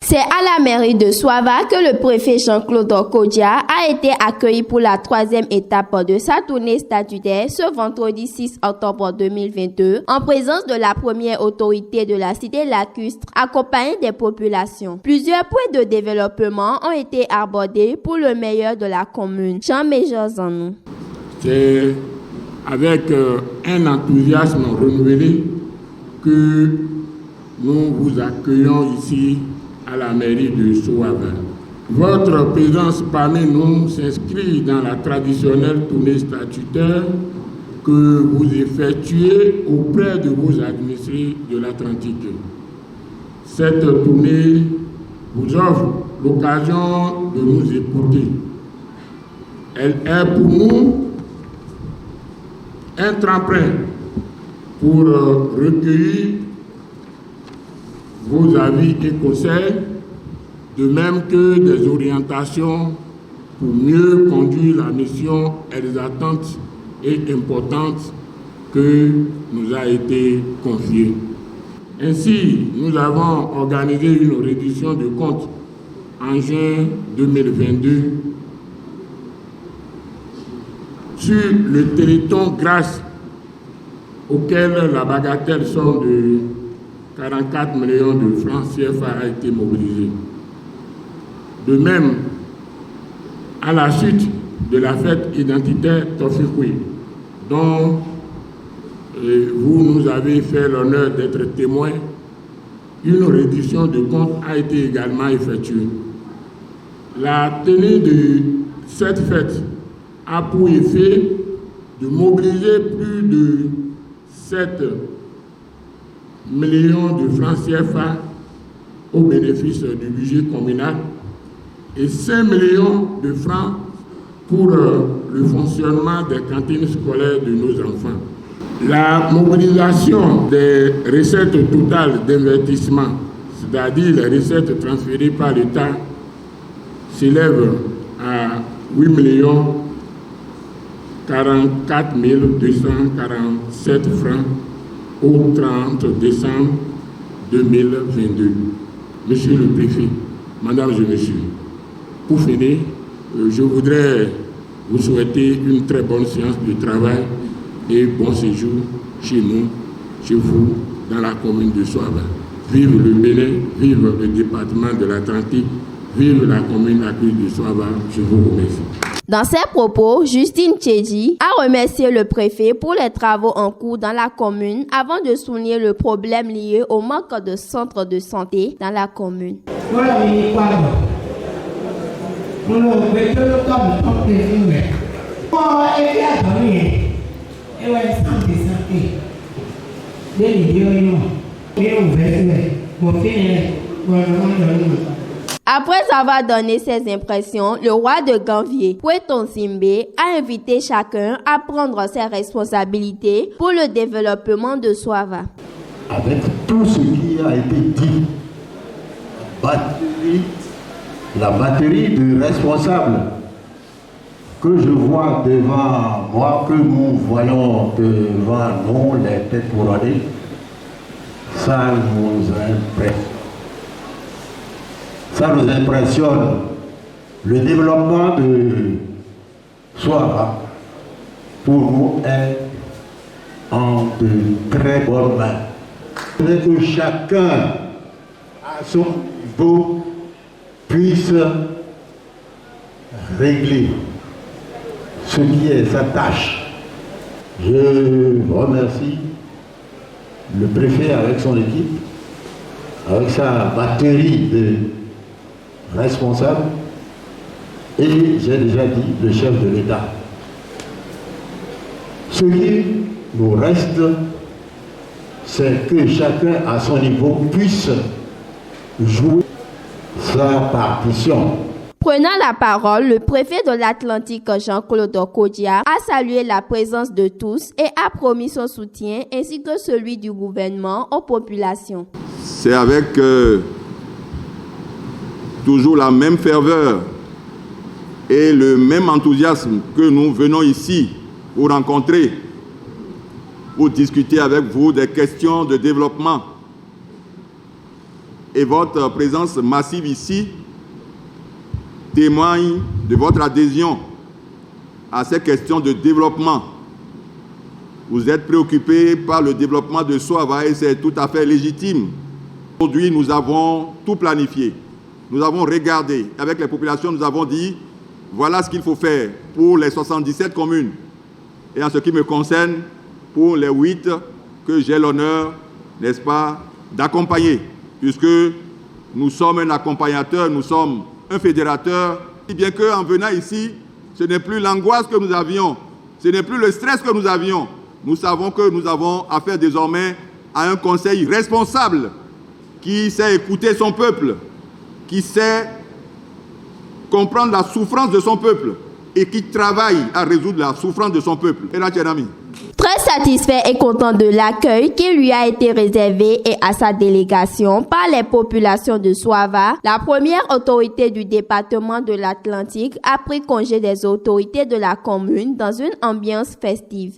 C'est à la mairie de Soava que le préfet Jean-Claude Okodia a été accueilli pour la 3e étape de sa tournée statutaire ce vendredi 6 octobre 2022 en présence de la première autorité de la cité lacustre accompagnée des populations. Plusieurs points de développement ont été abordés pour le meilleur de la commune. Jean-Major Zanou. C'est avec un enthousiasme renouvelé que nous vous accueillons ici à la mairie de Soava. Votre présence parmi nous s'inscrit dans la traditionnelle tournée statutaire que vous effectuez auprès de vos administrés de l'Atlantique. Cette tournée vous offre l'occasion de nous écouter. Elle est pour nous un tremplin pour recueillir vos avis et conseils, de même que des orientations pour mieux conduire la mission et les attentes et importantes que nous a été confiée. Ainsi, nous avons organisé une reddition de comptes en juin 2022 sur le Téléthon grâce auquel la bagatelle somme de 44 millions de francs CFA a été mobilisée. De même, à la suite de la fête identitaire Tofikwe, dont vous nous avez fait l'honneur d'être témoins, une reddition de comptes a été également effectuée. La tenue de cette fête a pour effet de mobiliser plus de 7 millions de francs CFA au bénéfice du budget communal et 5 millions de francs pour le fonctionnement des cantines scolaires de nos enfants. La mobilisation des recettes totales d'investissement, c'est-à-dire les recettes transférées par l'État, s'élève à 8 millions 44 247 francs au 30 décembre 2022. Monsieur le préfet, Madame et Messieurs, pour finir, je voudrais vous souhaiter une très bonne séance de travail et bon séjour chez nous, chez vous, dans la commune de Soava. Vive le Bénin, vive le département de l'Atlantique, vive la commune lacustre de Soava. Je vous remercie. Dans ses propos, Justine Tchédji a remercié le préfet pour les travaux en cours dans la commune avant de souligner le problème lié au manque de centres de santé dans la commune. Après avoir donné ses impressions, le roi de Gambier, Pweton Simbe, a invité chacun à prendre ses responsabilités pour le développement de Soava. Avec tout ce qui a été dit, la batterie de responsables que je vois devant moi, que nous voyons devant nous, les têtes couronnées, ça nous impressionne. Ça nous impressionne. Le développement de Soava, pour nous, est en de très bonnes mains. Que chacun, à son niveau, puisse régler ce qui est sa tâche. Je remercie le préfet avec son équipe, avec sa batterie de responsable, et j'ai déjà dit le chef de l'État. Ce qui nous reste, c'est que chacun à son niveau puisse jouer sa partition. Prenant la parole, le préfet de l'Atlantique, Jean-Claude Okodia, a salué la présence de tous et a promis son soutien ainsi que celui du gouvernement aux populations. C'est avec toujours la même ferveur et le même enthousiasme que nous venons ici pour rencontrer, pour discuter avec vous des questions de développement et votre présence massive ici témoignent de votre adhésion à ces questions de développement. Vous êtes préoccupés par le développement de Soava et c'est tout à fait légitime. Aujourd'hui, nous avons tout planifié. Nous avons regardé avec les populations, nous avons dit voilà ce qu'il faut faire pour les 77 communes. Et en ce qui me concerne, pour les 8 que j'ai l'honneur, n'est-ce pas, d'accompagner, puisque nous sommes un accompagnateur, nous sommes un fédérateur, si bien qu'en venant ici, ce n'est plus l'angoisse que nous avions, ce n'est plus le stress que nous avions. Nous savons que nous avons affaire désormais à un conseil responsable qui sait écouter son peuple, qui sait comprendre la souffrance de son peuple et qui travaille à résoudre la souffrance de son peuple. Et là, très satisfait et content de l'accueil qui lui a été réservé et à sa délégation par les populations de Soava, la première autorité du département de l'Atlantique a pris congé des autorités de la commune dans une ambiance festive.